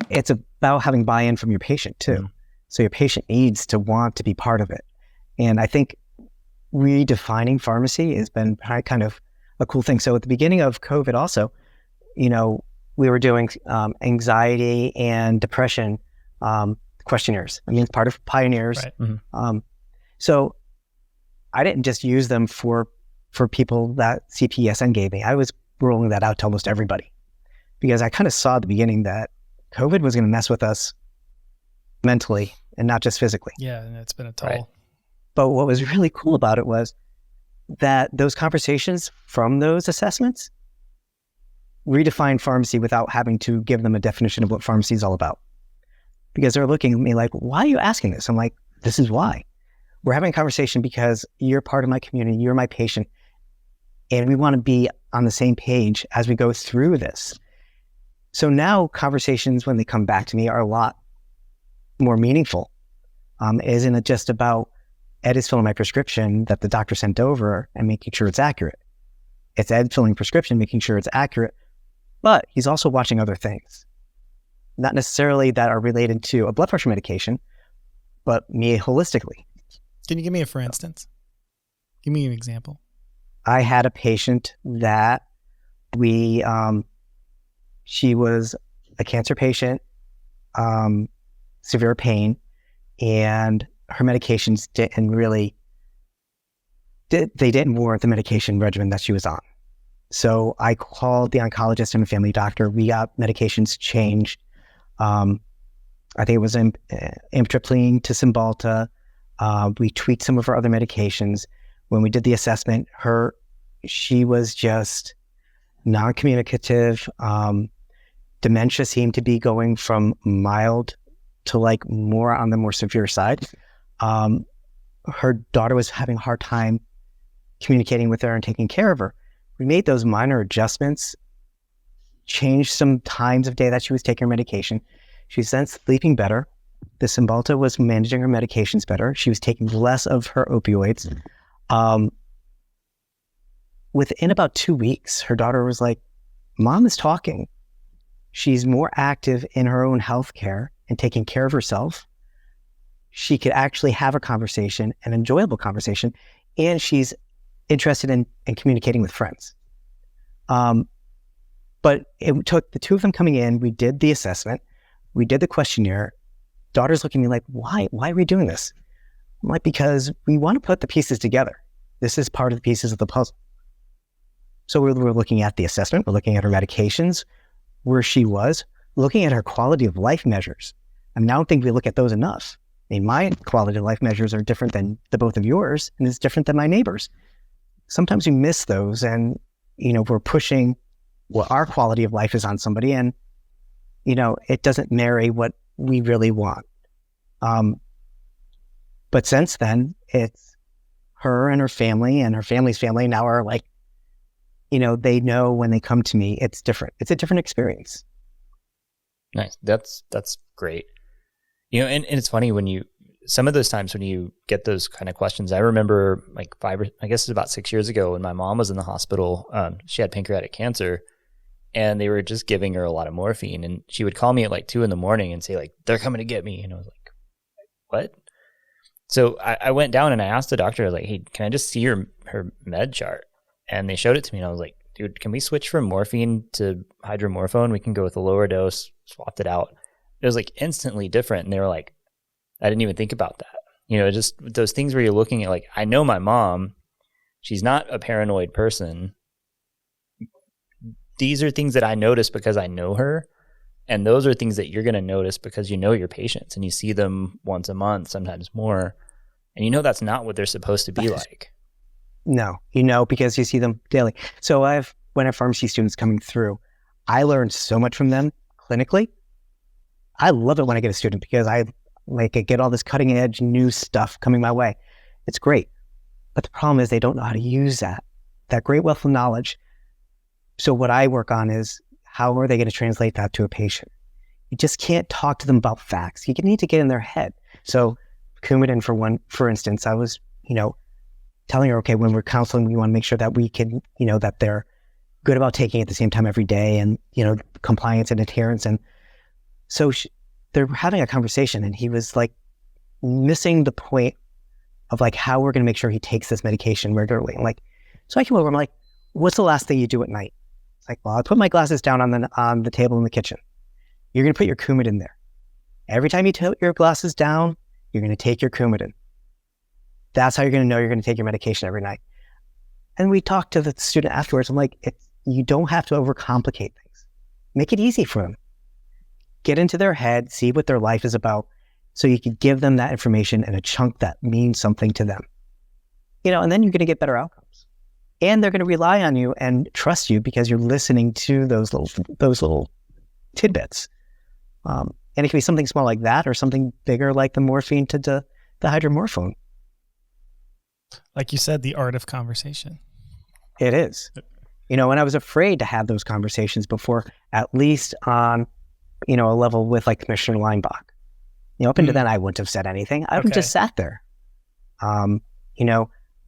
It's about having buy-in from your patient too. Mm-hmm. So your patient needs to want to be part of it. And I think redefining pharmacy has been kind of a cool thing. So at the beginning of COVID also, we were doing anxiety and depression questionnaires. I mean, it's part of Pioneers. Right. Mm-hmm. So I didn't just use them for people that CPESN gave me. I was rolling that out to almost everybody because I kind of saw at the beginning that COVID was going to mess with us mentally and not just physically. Yeah, and it's been a toll. Right. But what was really cool about it was that those conversations from those assessments redefined pharmacy without having to give them a definition of what pharmacy is all about. Because they're looking at me like, why are you asking this? I'm like, this is why. We're having a conversation because you're part of my community, you're my patient, and we want to be on the same page as we go through this. So now conversations, when they come back to me, are a lot more meaningful. Isn't it just about Ed is filling my prescription that the doctor sent over and making sure it's accurate? It's Ed filling prescription, making sure it's accurate, but he's also watching other things. Not necessarily that are related to a blood pressure medication, but me holistically. Can you give me a for instance? Give me an example. I had a patient that she was a cancer patient, severe pain, and her medications didn't warrant the medication regimen that she was on. So I called the oncologist and the family doctor. We got medications changed. I think it was amitriptyline to Cymbalta. We tweaked some of her other medications. When we did the assessment, she was just non-communicative. Dementia seemed to be going from mild to more on the more severe side. Her daughter was having a hard time communicating with her and taking care of her. We made those minor adjustments, changed some times of day that she was taking her medication. She's then sleeping better. The Cymbalta was managing her medications better. She was taking less of her opioids. Within about 2 weeks, her daughter was like, Mom is talking. She's more active in her own healthcare and taking care of herself. She could actually have a conversation, an enjoyable conversation, and she's interested in communicating with friends. But it took the two of them coming in. We did the assessment. We did the questionnaire. Daughter's looking at me like, why are we doing this? I'm like, because we want to put the pieces together. This is part of the pieces of the puzzle. So we're looking at the assessment. We're looking at her medications, where she was, looking at her quality of life measures. I mean, I don't think we look at those enough. I mean, my quality of life measures are different than the both of yours, and it's different than my neighbors. Sometimes we miss those, and, we're pushing what our quality of life is on somebody, and, it doesn't marry what we really want. But since then, it's her and her family and her family's family now are like, they know when they come to me, it's different. It's a different experience. Nice. That's great. And it's funny some of those times when you get those kind of questions, I remember I guess it's about 6 years ago when my mom was in the hospital. She had pancreatic cancer and they were just giving her a lot of morphine, and she would call me at 2 a.m. and say they're coming to get me. And I was like, what? So I went down and I asked the doctor, hey, can I just see her med chart? And they showed it to me, and I was like, dude, can we switch from morphine to hydromorphone? We can go with a lower dose, swapped it out. It was instantly different. And they were like, I didn't even think about that. Just those things where you're looking at I know my mom, she's not a paranoid person. These are things that I notice because I know her. And those are things that you're going to notice because you know your patients and you see them once a month, sometimes more. And that's not what they're supposed to be like. No, because you see them daily. So when I have pharmacy students coming through, I learn so much from them clinically. I love it when I get a student because I get all this cutting edge new stuff coming my way. It's great. But the problem is they don't know how to use that great wealth of knowledge. So what I work on is how are they going to translate that to a patient? You just can't talk to them about facts. You need to get in their head. So Coumadin for instance, I was, telling her, okay, when we're counseling, we want to make sure that we can, that they're good about taking it at the same time every day, and, compliance and adherence. And so they're having a conversation, and he was like missing the point of like how we're going to make sure he takes this medication regularly. And like, so I came over, I'm like, what's the last thing you do at night? It's like, well, I put my glasses down on the table in the kitchen. You're going to put your Coumadin there. Every time you put your glasses down, you're going to take your Coumadin. That's how you're going to know you're going to take your medication every night. And we talked to the student afterwards. I'm like, you don't have to overcomplicate things. Make it easy for them. Get into their head, see what their life is about, so you can give them that information in a chunk that means something to them. And then you're going to get better outcomes. And they're going to rely on you and trust you because you're listening to those little tidbits. And it can be something small like that, or something bigger like the morphine to the hydromorphone. Like you said, the art of conversation. It is. And I was afraid to have those conversations before, at least on, a level with like Commissioner Leinbach. Up until then, I wouldn't have said anything. I would have just sat there.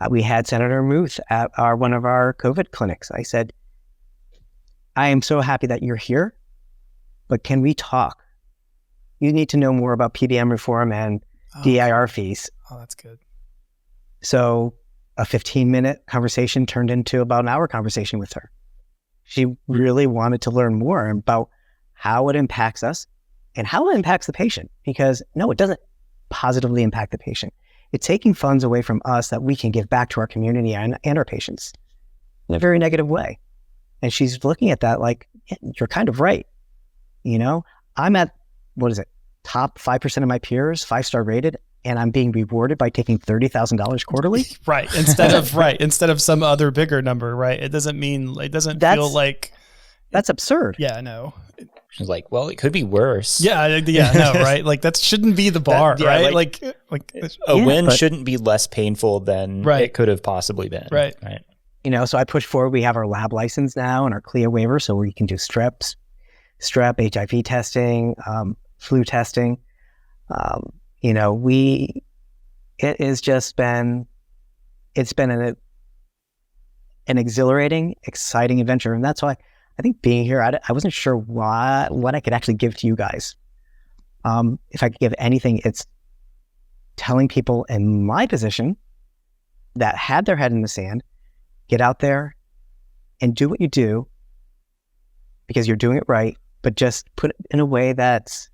We had Senator Muth at one of our COVID clinics. I said, I am so happy that you're here, but can we talk? You need to know more about PBM reform and DIR fees. Oh, that's good. So a 15-minute conversation turned into about an hour conversation with her. She really wanted to learn more about how it impacts us and how it impacts the patient, because no, it doesn't positively impact the patient. It's taking funds away from us that we can give back to our community and our patients in a very negative way. And she's looking at that like, yeah, you're kind of right. I'm at, top 5% of my peers, 5-star rated, and I'm being rewarded by taking $30,000 quarterly. Right. Instead of some other bigger number, right? It doesn't feel like. That's absurd. Yeah, I know. She's like, well, it could be worse. Yeah, no, right? Like that shouldn't be the bar, right? Like a win shouldn't be less painful than it could have possibly been. Right. So I push forward. We have our lab license now and our CLIA waiver, so we can do strep, HIV testing, flu testing. It has just been, it's been an exhilarating, exciting adventure. And that's why I think being here, I wasn't sure what I could actually give to you guys. If I could give anything, it's telling people in my position that had their head in the sand, get out there and do what you do because you're doing it right, but just put it in a way that's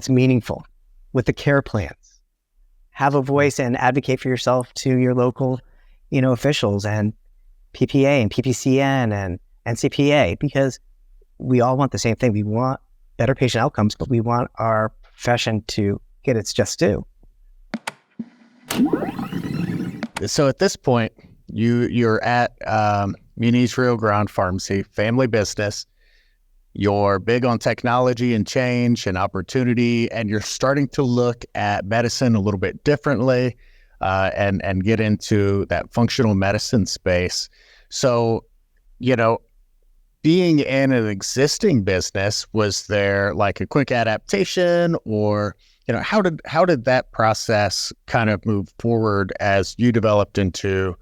meaningful with the care plans. Have a voice and advocate for yourself to your local, officials and PPA and PPCN and NCPA, because we all want the same thing. We want better patient outcomes, but we want our profession to get its just due. So at this point, you're at Muniz Rio Grande Pharmacy, family business. You're big on technology and change and opportunity, and you're starting to look at medicine a little bit differently and get into that functional medicine space. So, being in an existing business, was there like a quick adaptation, or how did that process kind of move forward as you developed into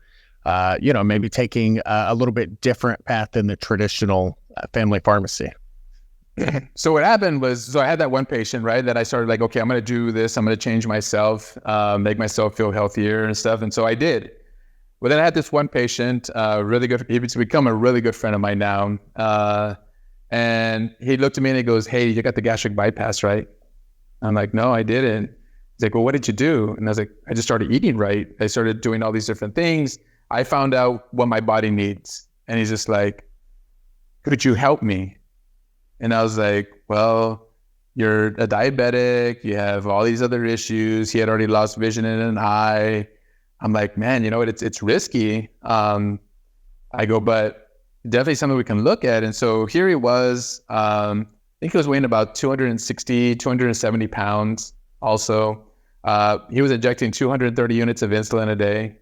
maybe taking a little bit different path than the traditional family pharmacy? So what happened was, I had that one patient, right, that I started like, okay, I'm going to do this. I'm going to change myself, make myself feel healthier and stuff. And so I did. But then I had this one patient, really good. He's become a really good friend of mine now. And he looked at me and he goes, hey, you got the gastric bypass, right? I'm like, no, I didn't. He's like, well, what did you do? And I was like, I just started eating right. I started doing all these different things. I found out what my body needs. And he's just like, could you help me? And I was like, well, you're a diabetic. You have all these other issues. He had already lost vision in an eye. I'm like, man, you know what? It's risky. I go, but definitely something we can look at. And so here he was. I think he was weighing about 260, 270 pounds also. He was injecting 230 units of insulin a day.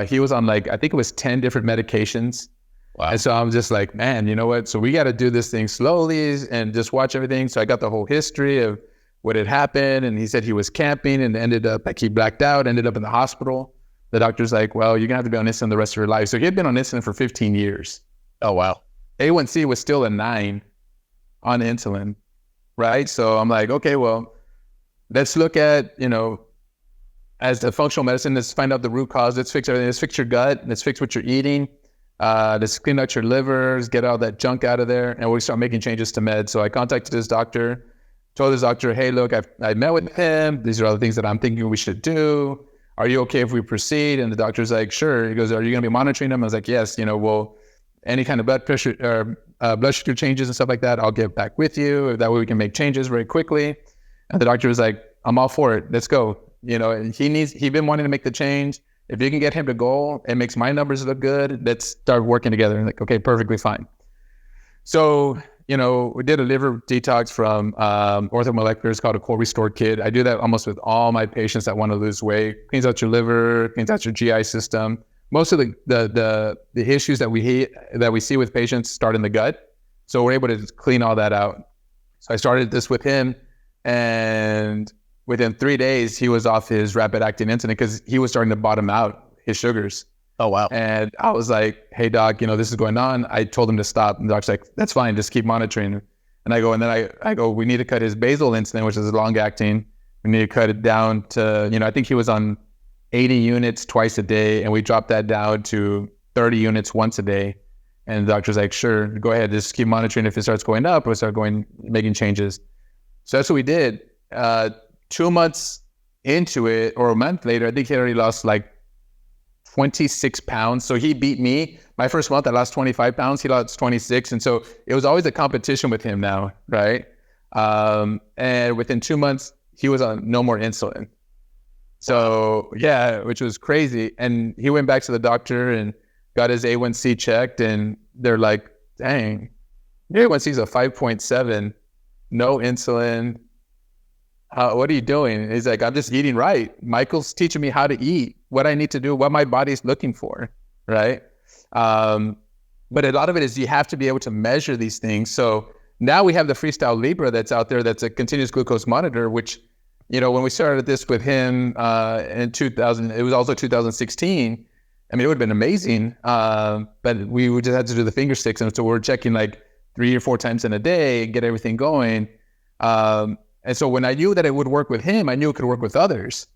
He was on I think it was 10 different medications. Wow. And so I'm just like, man, you know what? So we got to do this thing slowly and just watch everything. So I got the whole history of what had happened. And he said he was camping and ended up, like he blacked out, ended up in the hospital. The doctor's like, well, you're gonna have to be on insulin the rest of your life. So he had been on insulin for 15 years. Oh, wow. A1C was still a 9 on insulin, right? So I'm like, okay, well, let's look at, as the functional medicine, let's find out the root cause. Let's fix everything. Let's fix your gut. Let's fix what you're eating. Let's clean out your livers, get all that junk out of there, and we start making changes to meds. So I contacted his doctor, told his doctor, hey, look, I met with him. These are all the things that I'm thinking we should do. Are you okay if we proceed? And the doctor's like, sure. He goes, are you going to be monitoring him? I was like, yes, well, any kind of blood pressure or blood sugar changes and stuff like that, I'll get back with you. That way we can make changes very quickly. And the doctor was like, I'm all for it. Let's go. He's been wanting to make the change. If you can get him to go, it makes my numbers look good. Let's start working together. And like, okay, perfectly fine. So, we did a liver detox from orthomolecular. It's called a core restore kit. I do that almost with all my patients that want to lose weight. Cleans out your liver, cleans out your GI system. Most of the issues that we see with patients start in the gut. So we're able to clean all that out. So I started this with him, and within 3 days, he was off his rapid acting insulin because he was starting to bottom out his sugars. Oh, wow. And I was like, hey, doc, this is going on. I told him to stop. And the doc's like, that's fine. Just keep monitoring. And I go, we need to cut his basal insulin, which is long acting. We need to cut it down to, I think he was on 80 units twice a day. And we dropped that down to 30 units once a day. And the doctor's like, sure, go ahead. Just keep monitoring. If it starts going up, we'll start making changes. So that's what we did. 2 months into it, or a month later, I think he already lost like 26 pounds. So he beat me. My first month, I lost 25 pounds. He lost 26. And so it was always a competition with him now, right? And within 2 months, he was on no more insulin. So yeah, which was crazy. And he went back to the doctor and got his A1C checked. And they're like, dang, your A1C is a 5.7, no insulin. What are you doing? He's like, I'm just eating right. Michael's teaching me how to eat, what I need to do, what my body's looking for, right? But a lot of it is you have to be able to measure these things. So now we have the Freestyle Libre that's out there that's a continuous glucose monitor, which, when we started this with him in 2000, it was also 2016. I mean, it would have been amazing, but we just had to do the finger sticks. And so we're checking like 3 or 4 times in a day, get everything going. And so when I knew that it would work with him, I knew it could work with others.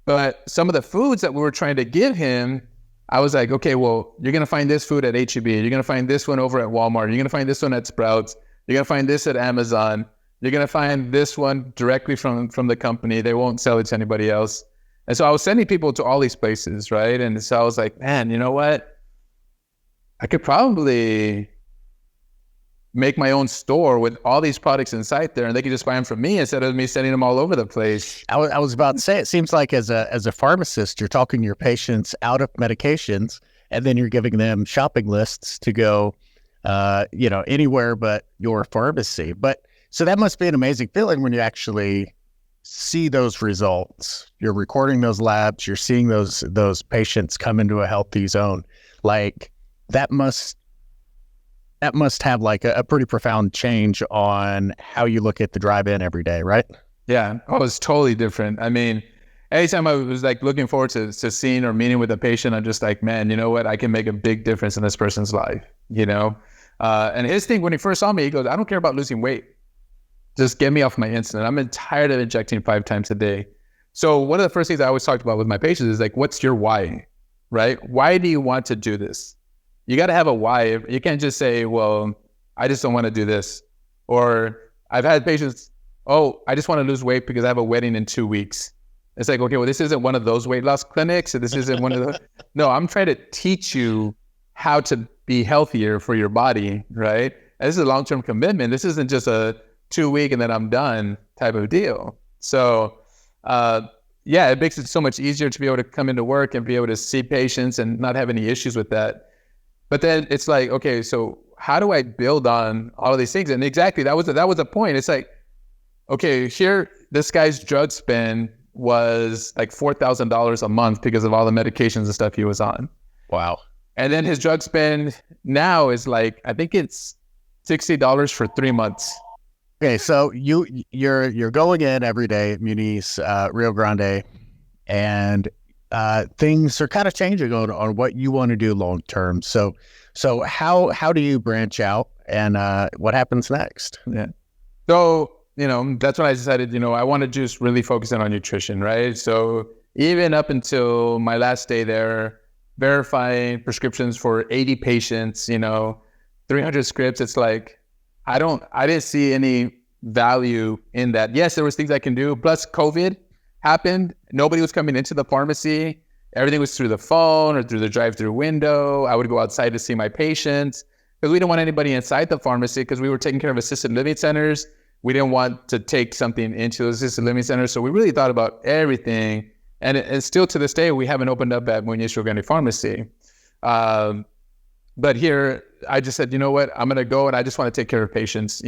But some of the foods that we were trying to give him, I was like, okay, well, you're going to find this food at H-E-B. You're going to find this one over at Walmart. You're going to find this one at Sprouts. You're going to find this at Amazon. You're going to find this one directly from the company. They won't sell it to anybody else. And so I was sending people to all these places, right? And so I was like, man, you know what? I could probably make my own store with all these products inside there, and they could just buy them from me instead of me sending them all over the place. I was about to say, it seems like as a pharmacist, you're talking your patients out of medications, and then you're giving them shopping lists to go, anywhere but your pharmacy. But so that must be an amazing feeling when you actually see those results. You're recording those labs. You're seeing those patients come into a healthy zone. Like that must have like a pretty profound change on how you look at the drive-in every day, right? Yeah, it was totally different. I mean, anytime I was like looking forward to seeing or meeting with a patient, I'm just like, man, you know what? I can make a big difference in this person's life, And his thing, when he first saw me, he goes, I don't care about losing weight. Just get me off my insulin. I'm tired of injecting 5 times a day. So one of the first things I always talked about with my patients is like, what's your why, right? Why do you want to do this? You got to have a why. You can't just say, well, I just don't want to do this. Or I've had patients, I just want to lose weight because I have a wedding in 2 weeks. It's like, okay, well, this isn't one of those weight loss clinics. This isn't one of those. No, I'm trying to teach you how to be healthier for your body, right? And this is a long-term commitment. This isn't just a 2 week and then I'm done type of deal. So, it makes it so much easier to be able to come into work and be able to see patients and not have any issues with that. But then it's like, okay, so how do I build on all of these things? And exactly, that was a point. It's like, okay, here, this guy's drug spend was like $4,000 a month because of all the medications and stuff he was on. Wow. And then his drug spend now is like, I think it's $60 for 3 months. Okay, so you're going in every day at Muniz, Rio Grande, and things are kind of changing on what you want to do long term. So how do you branch out, and what happens next? Yeah. So, that's when I decided, I want to just really focus in on nutrition, right? So even up until my last day there, verifying prescriptions for 80 patients, 300 scripts, it's like, I didn't see any value in that. Yes, there was things I can do. Plus COVID happened. Nobody was coming into the pharmacy. Everything was through the phone or through the drive-through window. I would go outside to see my patients because we didn't want anybody inside the pharmacy because we were taking care of assisted living centers. We didn't want to take something into those assisted living centers. So we really thought about everything. And still to this day, we haven't opened up at Muniz Rio Grande Pharmacy. But here, I just said, you know what, I'm going to go and I just want to take care of patients,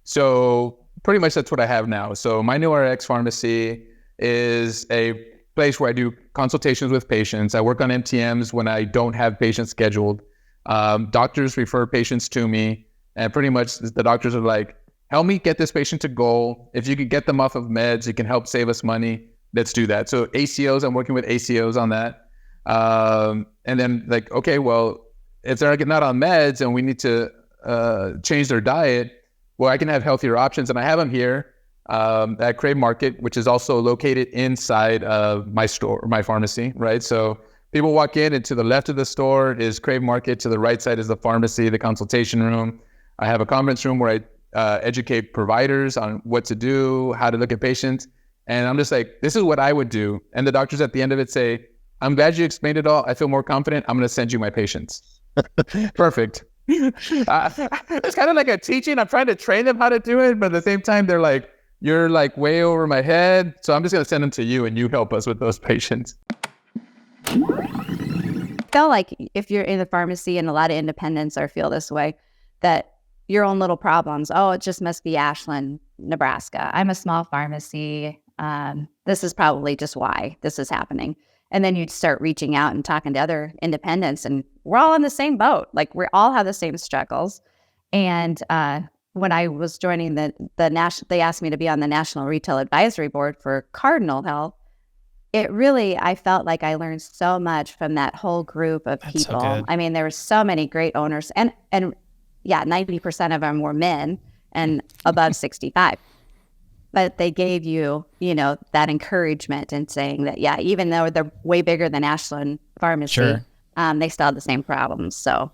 So pretty much that's what I have now. So my new RX pharmacy is a place where I do consultations with patients. I work on MTMs when I don't have patients scheduled. Doctors refer patients to me, and pretty much the doctors are like, help me get this patient to goal. If you could get them off of meds, it can help save us money. Let's do that. So ACOs, I'm working with ACOs on that. And then like, okay, well, if they're not on meds and we need to change their diet, well, I can have healthier options. And I have them here at Crave Market, which is also located inside of my store, my pharmacy, right? So people walk in, and to the left of the store is Crave Market. To the right side is the pharmacy, the consultation room. I have a conference room where I educate providers on what to do, how to look at patients. And I'm just like, this is what I would do. And the doctors at the end of it say, I'm glad you explained it all. I feel more confident. I'm going to send you my patients. Perfect. It's kind of like a teaching. I'm trying to train them how to do it. But at the same time, they're like, you're like way over my head. So I'm just going to send them to you and you help us with those patients. I felt like if you're in the pharmacy, and a lot of independents feel this way, that your own little problems, oh, it just must be Ashland, Nebraska. I'm a small pharmacy. This is probably just why this is happening. And then you'd start reaching out and talking to other independents, and we're all in the same boat. Like, we all have the same struggles. And when I was joining the national, they asked me to be on the National Retail Advisory Board for Cardinal Health. It really, I felt like I learned so much from that whole group of people. So I mean, there were so many great owners, and yeah, 90% of them were men and above 65. But they gave you, that encouragement and saying that, yeah, even though they're way bigger than Ashland Pharmacy, sure, they still have the same problems. So,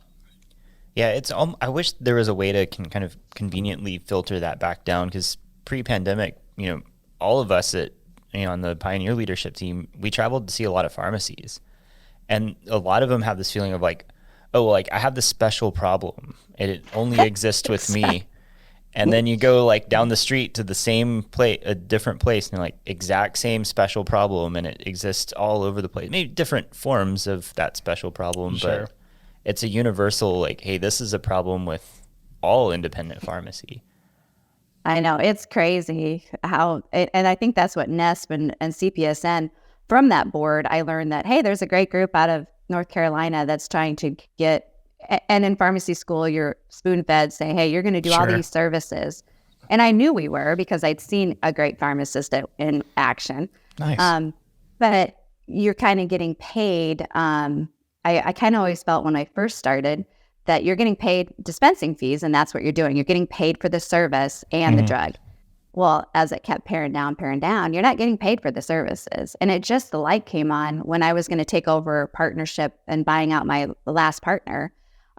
yeah, I wish there was a way to kind of conveniently filter that back down, because pre-pandemic, all of us on the Pioneer leadership team, we traveled to see a lot of pharmacies, and a lot of them have this feeling of like, oh, like I have this special problem and it only exists with me. And then you go like down the street to the same place, a different place, and like exact same special problem, and it exists all over the place. Maybe different forms of that special problem, sure, but it's a universal, like, hey, this is a problem with all independent pharmacy. I know, it's crazy how, and I think that's what NESP and CPSN, from that board, I learned that, hey, there's a great group out of North Carolina that's trying to get, and in pharmacy school, you're spoon-fed, saying, hey, you're going to do all these services. And I knew we were, because I'd seen a great pharmacist in action. Nice. But you're kind of getting paid. I kind of always felt when I first started that you're getting paid dispensing fees, and that's what you're doing. You're getting paid for the service and the drug. Well, as it kept paring down, you're not getting paid for the services. And the light came on when I was going to take over partnership and buying out my last partner,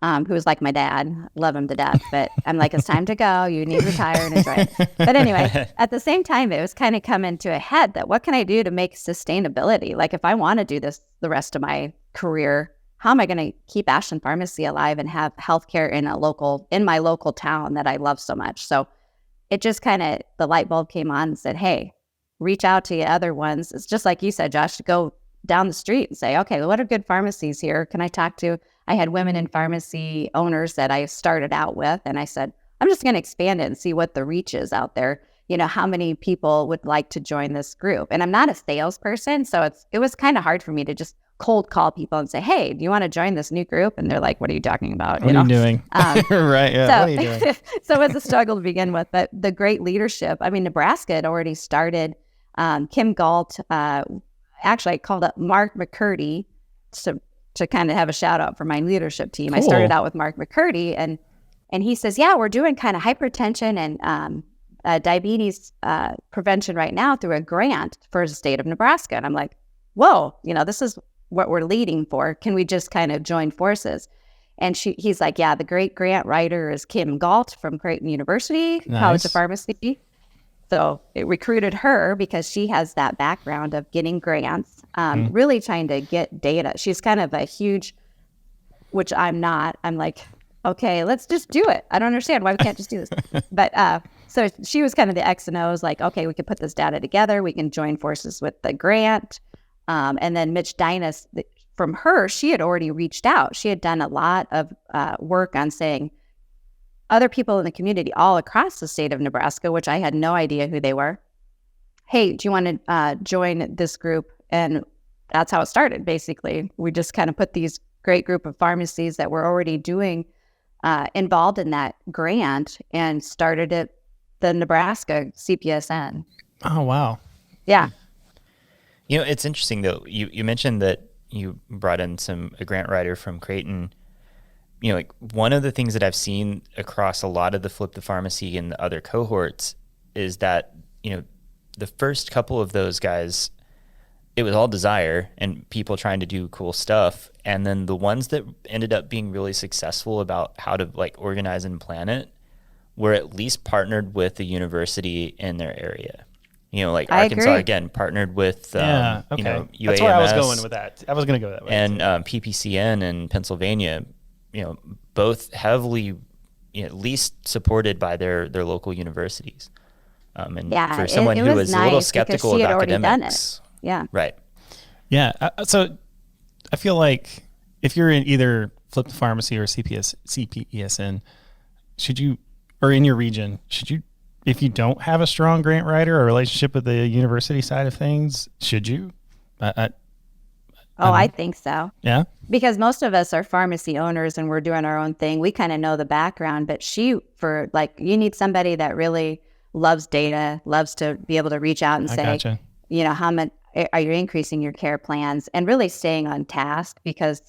who was like my dad. Love him to death. But I'm like, it's time to go. You need to retire and enjoy it. But anyway, at the same time, it was kind of coming to a head that what can I do to make sustainability? Like, if I want to do this the rest of my career, how am I going to keep Ashland Pharmacy alive and have healthcare in my local town that I love so much? So it just kind of, the light bulb came on and said, hey, reach out to the other ones. It's just like you said, Josh, to go down the street and say, okay, what are good pharmacies here? Can I talk to? I had women in pharmacy owners that I started out with, and I said, I'm just going to expand it and see what the reach is out there. how many people would like to join this group? And I'm not a salesperson, so it was kind of hard for me to just cold call people and say, hey, do you want to join this new group? And they're like, what are you talking about? What are you doing? Right. Yeah. So, what are you doing? So it was a struggle to begin with, but the great leadership. I mean, Nebraska had already started. Kim Galt, actually I called up Mark McCurdy to kind of have a shout out for my leadership team. Cool. I started out with Mark McCurdy and he says, yeah, we're doing kind of hypertension and diabetes prevention right now through a grant for the state of Nebraska. And I'm like, whoa, this is what we're leading for. Can we just kind of join forces? And he's like, yeah, the great grant writer is Kim Galt from Creighton University, Nice. College of Pharmacy. So it recruited her because she has that background of getting grants, really trying to get data. She's kind of a huge, which I'm not. I'm like, okay, let's just do it. I don't understand why we can't just do this. But so she was kind of the X and O's, like, okay, we can put this data together. We can join forces with the grant. And then Mitch Dinas, from her, she had already reached out. She had done a lot of work on saying other people in the community all across the state of Nebraska, which I had no idea who they were. Hey, do you want to join this group? And that's how it started, basically. We just kind of put these great group of pharmacies that were already doing involved in that grant and started it, the Nebraska CPSN. Oh, wow. Yeah. It's interesting though. You mentioned that you brought in a grant writer from Creighton. Like one of the things that I've seen across a lot of the Flip the Pharmacy and the other cohorts is that, the first couple of those guys, it was all desire and people trying to do cool stuff. And then the ones that ended up being really successful about how to like organize and plan it were at least partnered with the university in their area. Like Arkansas, again, partnered with, UAMS. That's where I was going with that. I was going to go that way. And PPCN in Pennsylvania, both heavily, at least supported by their local universities. And for someone who was a little skeptical of academics. Yeah. Right. Yeah. So I feel like if you're in either Flip the Pharmacy or CPESN, or in your region, if you don't have a strong grant writer or relationship with the university side of things, should you? I think so. Yeah. Because most of us are pharmacy owners and we're doing our own thing. We kind of know the background, but you need somebody that really loves data, loves to be able to reach out and say, gotcha. How much are you increasing your care plans and really staying on task? Because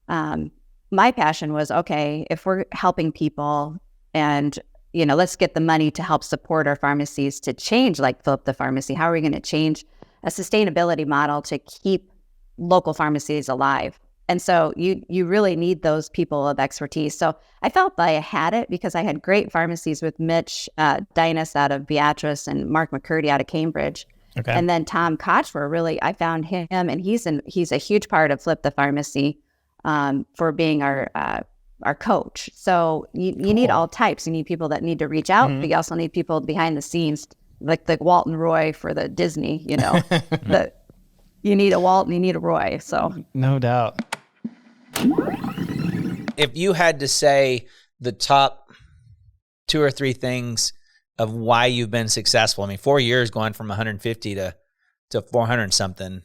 my passion was, okay, if we're helping people and let's get the money to help support our pharmacies to change, like Flip the Pharmacy. How are we going to change a sustainability model to keep local pharmacies alive? And so you really need those people of expertise. So I felt I had it because I had great pharmacies with Mitch Dinas out of Beatrice and Mark McCurdy out of Cambridge. Okay. And then Tom Kochfer, I found him, and he's a huge part of Flip the Pharmacy for being our coach. So you need all types. You need people that need to reach out, but you also need people behind the scenes, like the Walton Roy for the Disney, you need a Walt and you need a Roy. So no doubt. If you had to say the top 2 or 3 things of why you've been successful, 4 years going from 150 to 400 something,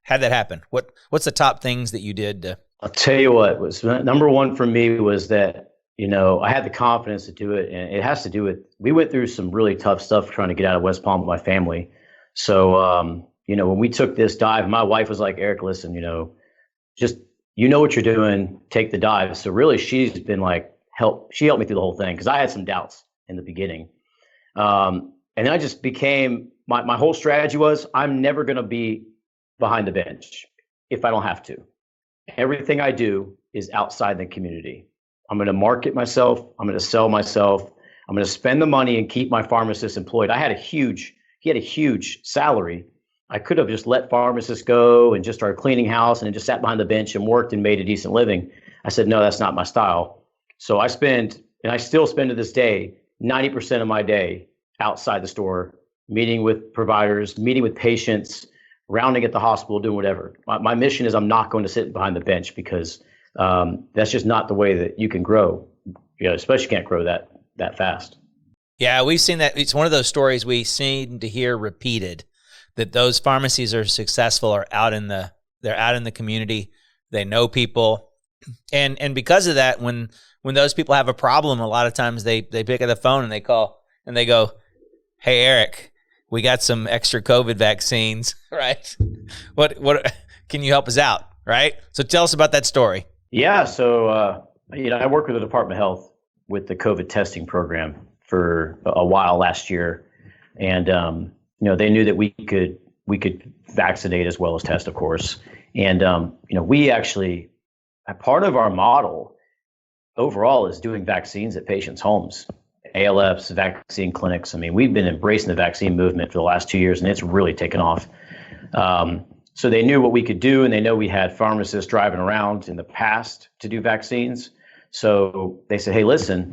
how'd that happen? What's the top things that you did to? I'll tell you what was number one for me was that, I had the confidence to do it. And it has to do with, we went through some really tough stuff trying to get out of West Palm with my family. So, when we took this dive, my wife was like, Eric, listen, just, what you're doing, take the dive. So really she's been like, she helped me through the whole thing. Cause I had some doubts in the beginning. And then I just became, my whole strategy was I'm never going to be behind the bench if I don't have to. Everything I do is outside the community. I'm going to market myself. I'm going to sell myself. I'm going to spend the money and keep my pharmacist employed. He had a huge salary. I could have just let pharmacists go and just started cleaning house and then just sat behind the bench and worked and made a decent living. I said, no, that's not my style. So I still spend to this day, 90% of my day outside the store, meeting with providers, meeting with patients, rounding at the hospital, doing whatever. My mission is I'm not going to sit behind the bench because that's just not the way that you can grow. Especially can't grow that fast. Yeah, we've seen that. It's one of those stories we seem to hear repeated, that those pharmacies are successful are they're out in the community. They know people. And because of that, when those people have a problem, a lot of times they pick up the phone and they call and they go, "Hey, Eric, we got some extra COVID vaccines, right? What can you help us out?" Right? So tell us about that story. Yeah. So, I worked with the Department of Health with the COVID testing program for a while last year. And, they knew that we could vaccinate as well as test, of course. And, we actually, a part of our model overall is doing vaccines at patients' homes, ALFs, vaccine clinics. I mean, we've been embracing the vaccine movement for the last 2 years, and it's really taken off. So they knew what we could do, and they know we had pharmacists driving around in the past to do vaccines. So they said, "Hey, listen,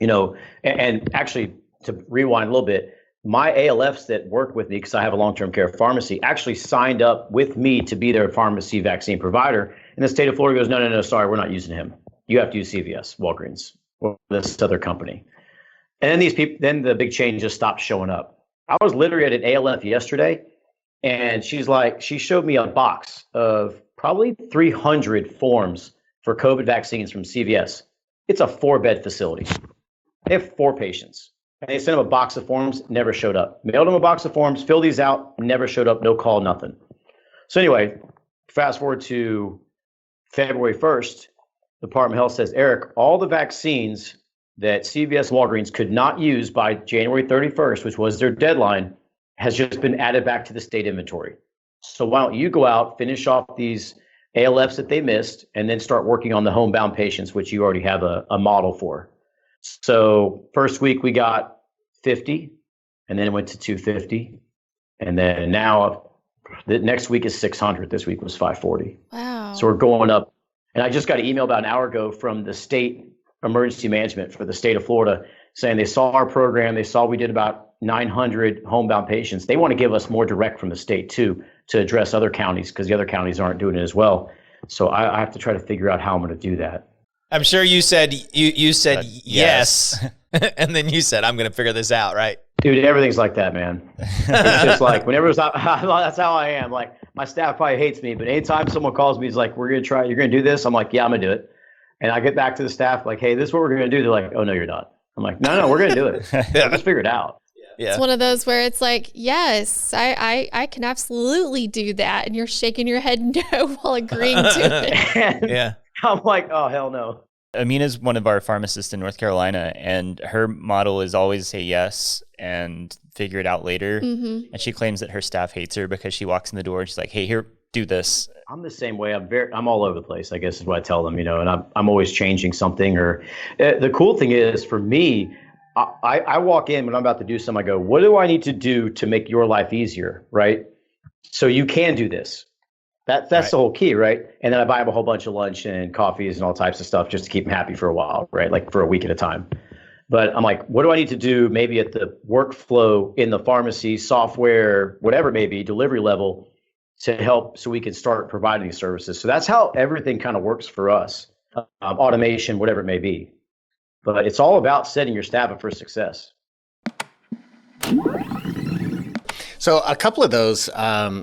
and actually to rewind a little bit, my ALFs that work with me, because I have a long-term care pharmacy, actually signed up with me to be their pharmacy vaccine provider. And the state of Florida goes, no, sorry, we're not using him. You have to use CVS, Walgreens, or this other company." And then then the big chain just stopped showing up. I was literally at an ALF yesterday, and she showed me a box of probably 300 forms for COVID vaccines from CVS. It's a 4-bed facility. They have 4 patients. And they sent them a box of forms, never showed up. Mailed them a box of forms, fill these out, never showed up, no call, nothing. So anyway, fast forward to February 1st, the Department of Health says, "Eric, all the vaccines that CVS Walgreens could not use by January 31st, which was their deadline, has just been added back to the state inventory. So why don't you go out, finish off these ALFs that they missed, and then start working on the homebound patients, which you already have a model for." So first week we got 50, and then it went to 250. And then now the next week is 600. This week was 540. Wow. So we're going up. And I just got an email about an hour ago from the state emergency management for the state of Florida saying they saw our program. They saw we did about 900 homebound patients. They want to give us more direct from the state too, to address other counties, because the other counties aren't doing it as well. So I have to try to figure out how I'm going to do that. I'm sure you said you said yes. And then you said, "I'm going to figure this out," right? Dude, everything's like that, man. It's just like whenever it's that's how I am. Like my staff probably hates me, but anytime someone calls me, he's like, "We're going to try, you're going to do this." I'm like, "Yeah, I'm going to do it." And I get back to the staff like, "Hey, this is what we're going to do." They're like, "Oh, no, you're not." I'm like, no, we're going to do it. I'll just figure it out. Yeah. It's one of those where it's like, yes, I can absolutely do that. And you're shaking your head no while agreeing to it. Yeah. I'm like, oh, hell no. Amina's one of our pharmacists in North Carolina, and her model is always say yes and figure it out later. Mm-hmm. And she claims that her staff hates her because she walks in the door and she's like, "Hey, here, do this." I'm the same way. I'm all over the place, I guess is what I tell them, and I'm always changing something. Or the cool thing is for me, I walk in when I'm about to do something. I go, "What do I need to do to make your life easier?" Right. So you can do this. That's right. The whole key, right? And then I buy them a whole bunch of lunch and coffees and all types of stuff just to keep them happy for a while, right? Like for a week at a time. But I'm like, what do I need to do maybe at the workflow in the pharmacy, software, whatever it may be, delivery level, to help so we can start providing these services. So that's how everything kind of works for us, automation, whatever it may be. But it's all about setting your staff up for success. So a couple of those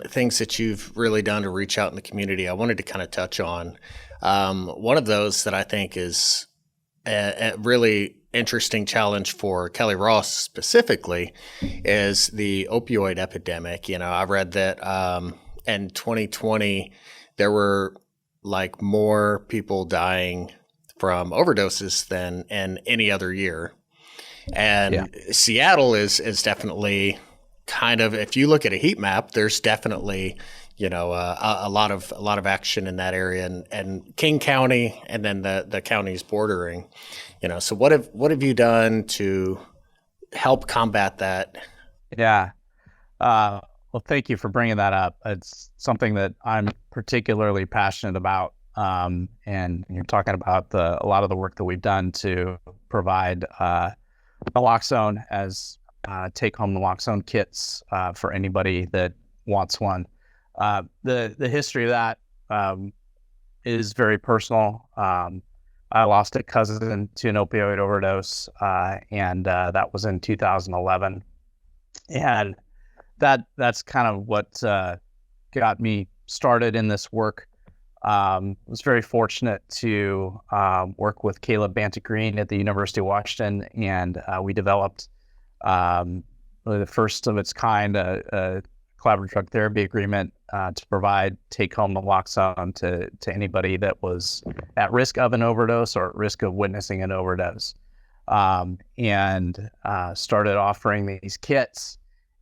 things that you've really done to reach out in the community, I wanted to kind of touch on. One of those that I think is a really interesting challenge for Kelly Ross specifically is the opioid epidemic. I read that in 2020, there were like more people dying from overdoses than in any other year. And Seattle is definitely kind of, if you look at a heat map, there's definitely, a lot of action in that area, and King County, and then the counties bordering, So what have you done to help combat that? Yeah. Well, thank you for bringing that up. It's something that I'm particularly passionate about. And you're talking about a lot of the work that we've done to provide naloxone as take-home naloxone kits for anybody that wants one. The history of that is very personal. I lost a cousin to an opioid overdose, and that was in 2011. And that's kind of what got me started in this work. Was very fortunate to work with Caleb Bantagreen at the University of Washington, and we developed really the first of its kind, a collaborative drug therapy agreement to provide take-home naloxone to anybody that was at risk of an overdose or at risk of witnessing an overdose, and started offering these kits,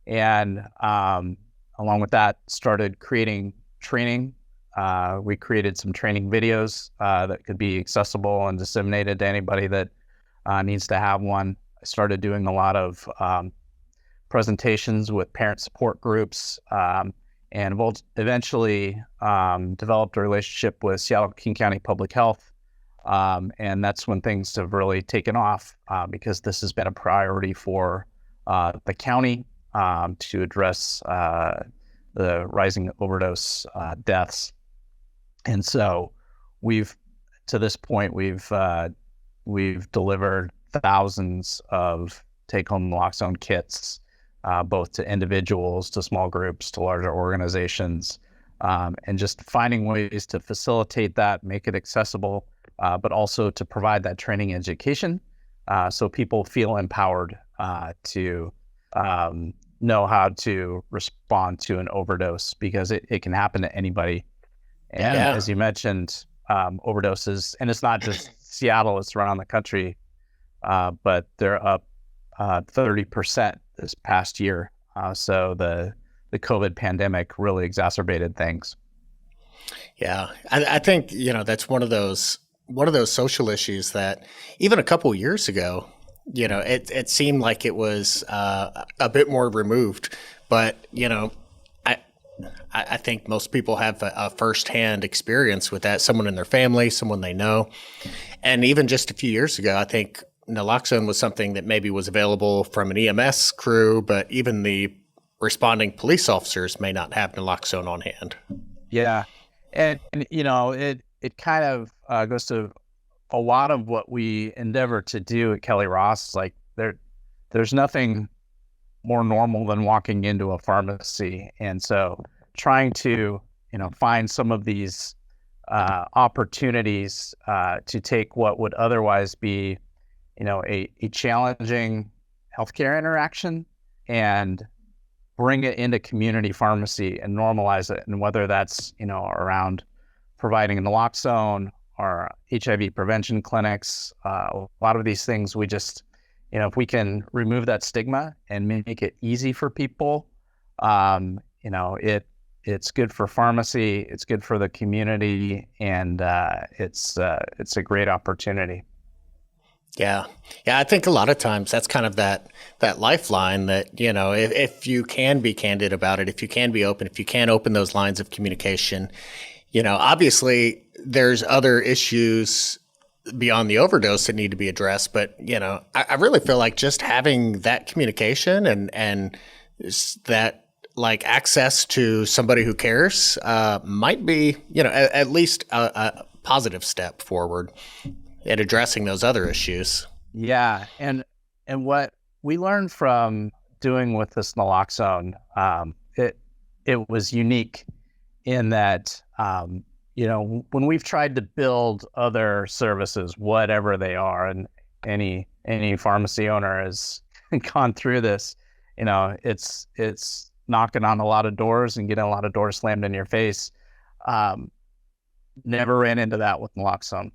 and along with that, started creating training. We created some training videos that could be accessible and disseminated to anybody that needs to have one. I started doing a lot of presentations with parent support groups, and eventually developed a relationship with Seattle King County Public Health. And that's when things have really taken off, because this has been a priority for the county to address the rising overdose deaths. And so to this point, we've delivered thousands of take-home naloxone kits, both to individuals, to small groups, to larger organizations, and just finding ways to facilitate that, make it accessible, but also to provide that training education, so people feel empowered to know how to respond to an overdose, because it can happen to anybody. And as you mentioned, overdoses, and it's not just Seattle, it's around the country, but they're up 30% this past year. So the COVID pandemic really exacerbated things. Yeah, I think, that's one of those social issues that even a couple of years ago, it seemed like it was a bit more removed, but I think most people have a firsthand experience with that, someone in their family, someone they know. And even just a few years ago, I think naloxone was something that maybe was available from an EMS crew, but even the responding police officers may not have naloxone on hand. Yeah. And it kind of goes to a lot of what we endeavor to do at Kelly Ross. Like there's nothing more normal than walking into a pharmacy. And so trying to, find some of these opportunities to take what would otherwise be, a challenging healthcare interaction and bring it into community pharmacy and normalize it. And whether that's, around providing naloxone or HIV prevention clinics, a lot of these things, we just, if we can remove that stigma and make it easy for people, it's good for pharmacy, it's good for the community, and it's a great opportunity. Yeah. I think a lot of times that's kind of that lifeline that, if you can be candid about it, if you can be open, if you can open those lines of communication, obviously there's other issues beyond the overdose that need to be addressed. But, I really feel like just having that communication and that like access to somebody who cares might be, at least a positive step forward at addressing those other issues. Yeah. And what we learned from doing with this naloxone, it was unique in that, when we've tried to build other services, whatever they are, and any pharmacy owner has gone through this, it's knocking on a lot of doors and getting a lot of doors slammed in your face. Never ran into that with naloxone.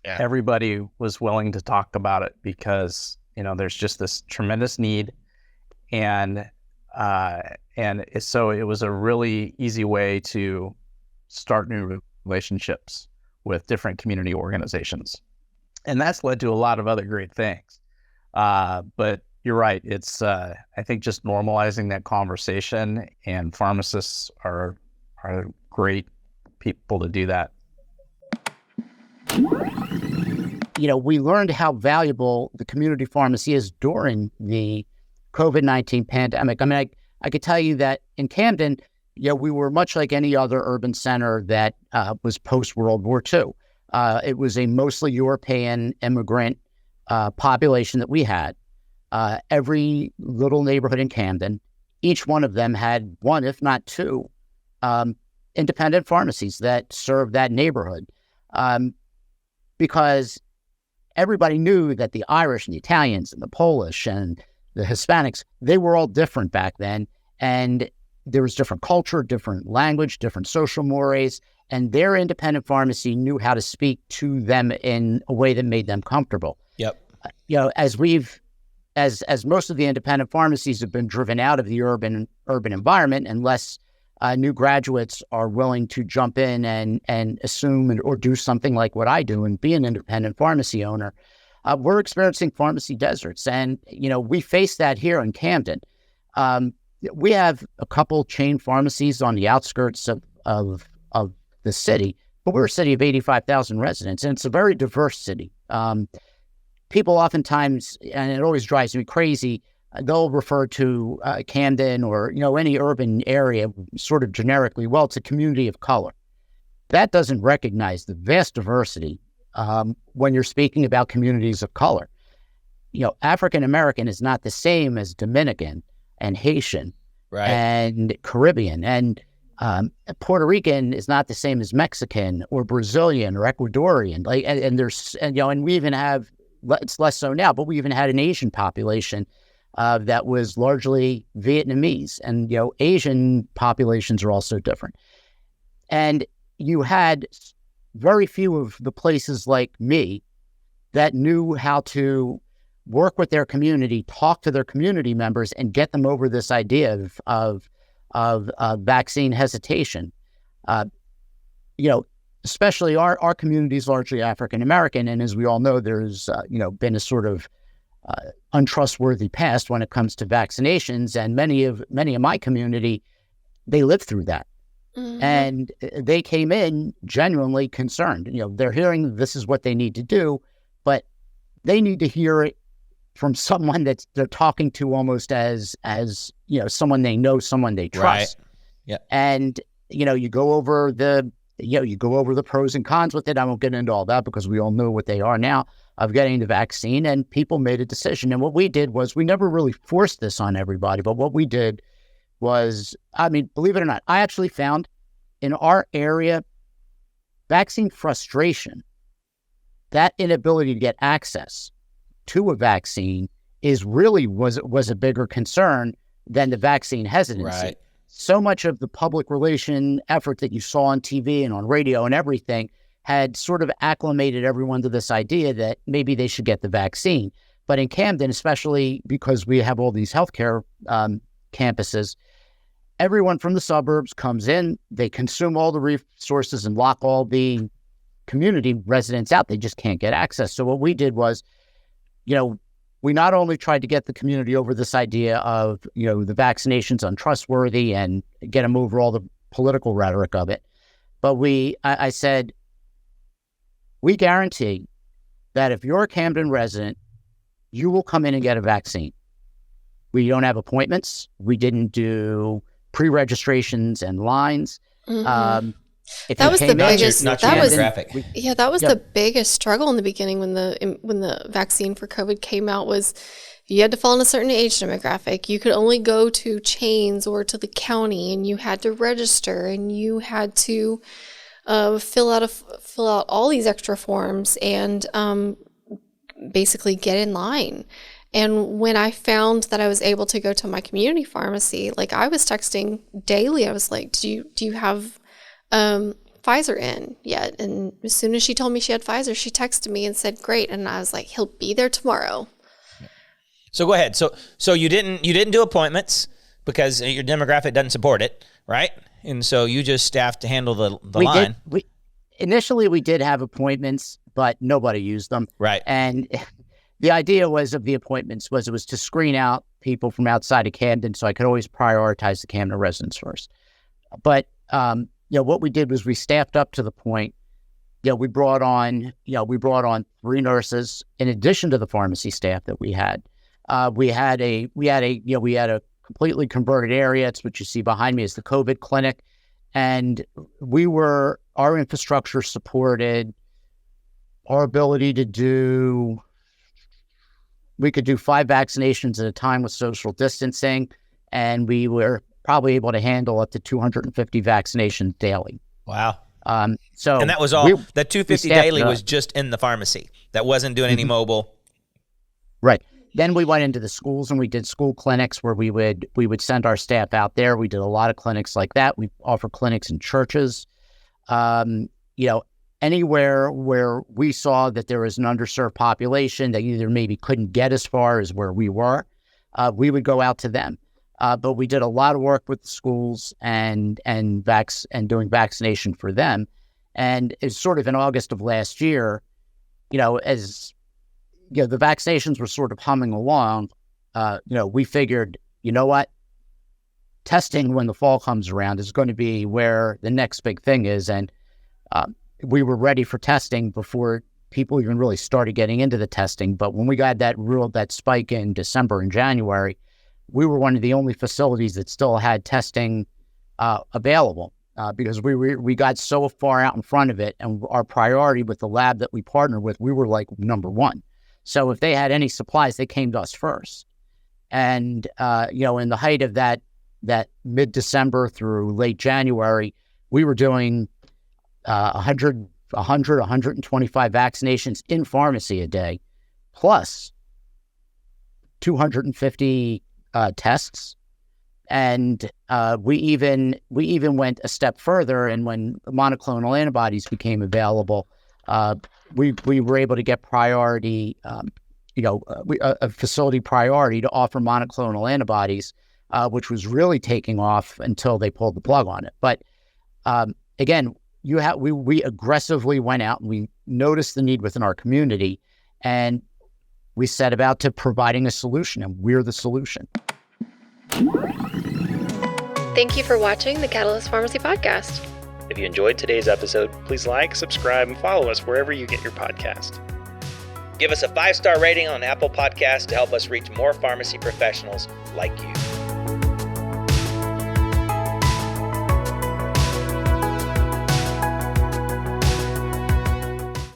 Yeah. Everybody was willing to talk about it because, there's just this tremendous need. And so it was a really easy way to start new relationships with different community organizations. And that's led to a lot of other great things. But you're right. It's, I think, just normalizing that conversation, and pharmacists are great people to do that. We learned how valuable the community pharmacy is during the COVID-19 pandemic. I mean, I could tell you that in Camden, we were much like any other urban center that was post-World War II. It was a mostly European immigrant population that we had. Every little neighborhood in Camden, each one of them had one, if not two, independent pharmacies that served that neighborhood. Because everybody knew that the Irish and the Italians and the Polish and the Hispanics, they were all different back then. And there was different culture, different language, different social mores, and their independent pharmacy knew how to speak to them in a way that made them comfortable. Yep. As most of the independent pharmacies have been driven out of the urban environment, unless new graduates are willing to jump in and assume or do something like what I do and be an independent pharmacy owner, we're experiencing pharmacy deserts. And, we face that here in Camden. We have a couple chain pharmacies on the outskirts of the city, but we're a city of 85,000 residents, and it's a very diverse city. People oftentimes, and it always drives me crazy, they'll refer to Camden or any urban area sort of generically, well, it's a community of color. That doesn't recognize the vast diversity when you're speaking about communities of color. African American is not the same as Dominican and Haitian, right, and Caribbean, and Puerto Rican is not the same as Mexican or Brazilian or Ecuadorian. And we even have, it's less so now, but we even had an Asian population that was largely Vietnamese, and Asian populations are also different. And you had very few of the places like me that knew how to work with their community, talk to their community members, and get them over this idea of vaccine hesitation. Especially our community is largely African American, and as we all know, there's been a sort of untrustworthy past when it comes to vaccinations, and many of my community, they lived through that. Mm-hmm. And they came in genuinely concerned. They're hearing this is what they need to do, but they need to hear it from someone that they're talking to almost as someone they know, someone they trust. Right. Yeah. And you go over the pros and cons with it. I won't get into all that because we all know what they are now of getting the vaccine, and people made a decision. And what we did was we never really forced this on everybody, but what we did was, believe it or not, I actually found in our area, vaccine frustration, that inability to get access to a vaccine was a bigger concern than the vaccine hesitancy. Right. So much of the public relation effort that you saw on TV and on radio and everything had sort of acclimated everyone to this idea that maybe they should get the vaccine. But in Camden, especially because we have all these healthcare campuses, everyone from the suburbs comes in, they consume all the resources and lock all the community residents out. They just can't get access. So what we did was, we not only tried to get the community over this idea of, the vaccination's untrustworthy and get them over all the political rhetoric of it, but I said, we guarantee that if you're a Camden resident, you will come in and get a vaccine. We don't have appointments. We didn't do pre-registrations and lines. Mm-hmm. That was the biggest. That was the biggest struggle in the beginning when the vaccine for COVID came out. Was you had to fall in a certain age demographic. You could only go to chains or to the county, and you had to register, and you had to fill out all these extra forms and basically get in line. And when I found that I was able to go to my community pharmacy, like I was texting daily. I was like, do you have Pfizer in yet? And as soon as she told me she had Pfizer, she texted me and said, great. And I was like, he'll be there tomorrow. So go ahead. So you didn't do appointments because your demographic doesn't support it, right? And so you just staffed to handle the line. Initially we did have appointments, but nobody used them. Right. And the idea of the appointments was it was to screen out people from outside of Camden, so I could always prioritize the Camden residents first. But what we did was we staffed up to the point. We brought on 3 nurses in addition to the pharmacy staff that we had. We had a completely converted area. It's what you see behind me is the COVID clinic, and our infrastructure supported our ability to do, we could do 5 vaccinations at a time with social distancing, and we were probably able to handle up to 250 vaccinations daily. Wow. So, and that was all, that 250 daily was just in the pharmacy. That wasn't doing any mobile. Right. Then we went into the schools and we did school clinics where we would send our staff out there. We did a lot of clinics like that. We offer clinics in churches. Anywhere where we saw that there was an underserved population that either maybe couldn't get as far as where we were, we would go out to them. But we did a lot of work with the schools and doing vaccination for them. And it's sort of in August of last year, as the vaccinations were sort of humming along, we figured, you know what? Testing when the fall comes around is going to be where the next big thing is. And we were ready for testing before people even really started getting into the testing. But when we got that spike in December and January, we were one of the only facilities that still had testing available because we got so far out in front of it, and our priority with the lab that we partnered with, we were like number one. So if they had any supplies, they came to us first. And in the height of that mid-December through late January, we were doing 125 vaccinations in pharmacy a day, plus 250 tests. And we even went a step further. And when monoclonal antibodies became available, we were able to get priority, a facility priority to offer monoclonal antibodies, which was really taking off until they pulled the plug on it. But again, we aggressively went out and we noticed the need within our community, and we set about to providing a solution, and we're the solution. Thank you for watching the Catalyst Pharmacy Podcast. If you enjoyed today's episode, please like, subscribe, and follow us wherever you get your podcast. Give us a 5-star rating on Apple Podcasts to help us reach more pharmacy professionals like you.